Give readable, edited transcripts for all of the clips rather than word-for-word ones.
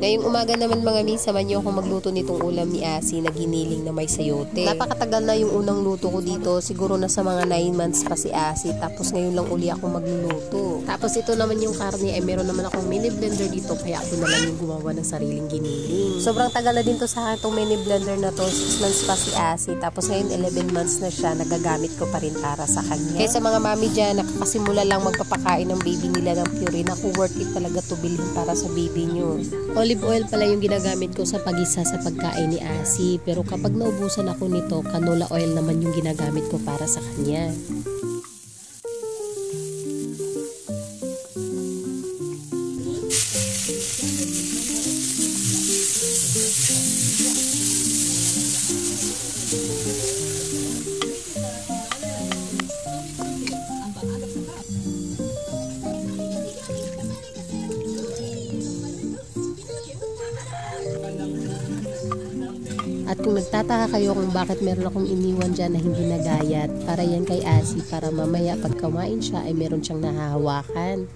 Ngayong umaga naman mga mi, samahan niyo ako magluto nitong ulam ni Asi na giniling na may sayote. Napakatagal na yung unang luto ko dito. Siguro na sa mga 9 months pa si Asi. Tapos ngayon lang uli ako magluluto. Tapos ito naman yung karne ay meron naman akong mini blender dito. Kaya ako na lang yung gumawa ng sariling giniling. Sobrang tagal na din to sa akin itong mini blender na to. 6 months pa si Asi. Tapos ngayon 11 months na siya. Nagagamit ko pa rin para sa kanya. Kaya sa mga mami dyan, nakakasimula lang magpapakain ng baby nila ng Purina. Naku, worth it talaga to bilhin para sa baby nyo. Olive oil pala yung ginagamit ko sa pag-isa sa pagkain ni Asi. Pero kapag naubusan ako nito, canola oil naman yung ginagamit ko para sa kanya. At kung nagtataka kayo kung bakit meron akong iniwan dyan na hindi nagayat, para yan kay Asi, para mamaya pag kumain siya ay meron siyang nahahawakan.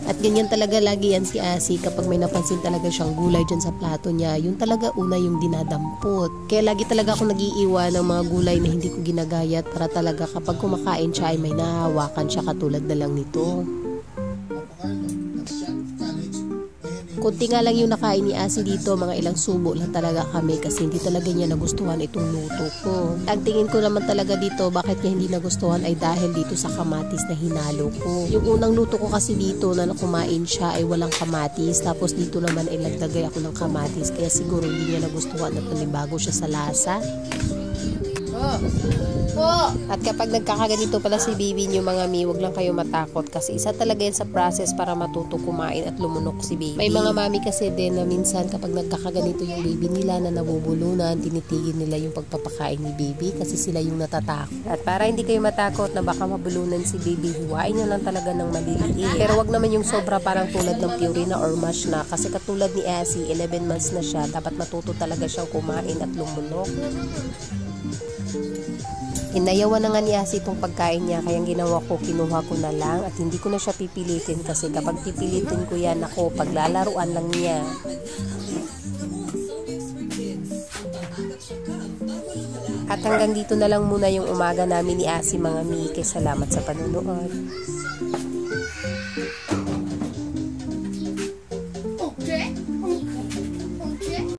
At ganyan talaga lagi yan si Asi kapag may napansin talaga siyang gulay dyan sa plato niya. Yun talaga una yung dinadampot. Kaya lagi talaga ako nag-iiwan ng mga gulay na hindi ko ginagayat para talaga kapag kumakain siya ay may nahahawakan siya katulad na lang nito. Kunti nga lang yung nakain ni Asi dito, mga ilang subo lang talaga kami kasi hindi talaga niya nagustuhan itong luto ko. Ang tingin ko naman talaga dito, bakit niya hindi nagustuhan ay dahil dito sa kamatis na hinalo ko. Yung unang luto ko kasi dito na kumain siya ay walang kamatis, tapos dito naman ay nagdagay ako ng kamatis, kaya siguro hindi niya nagustuhan at nanibago siya sa lasa. At kapag nagkakaganito pala si baby niyo mga mi, wag lang kayo matakot kasi isa talaga yan sa process para matuto kumain at lumunok si baby. May mga mami kasi din na minsan kapag nagkakaganito yung baby nila na nabubulunan, tinitigil nila yung pagpapakain ni baby kasi sila yung natatakot. At para hindi kayo matakot na baka mabulunan si baby, hiwain nyo lang talaga ng maliliit. Pero wag naman yung sobra parang tulad ng Purina or mash na, kasi katulad ni Asi, 11 months na siya, dapat matuto talaga siyang kumain at lumunok. Inayawan na nga ni Asi itong pagkain niya, kaya ginawa ko, kinuha ko na lang at hindi ko na siya pipilitin kasi kapag pipilitin ko yan, ako, paglalaruan lang niya. At hanggang dito na lang muna yung umaga namin ni Asi mga mi. Salamat sa panonood.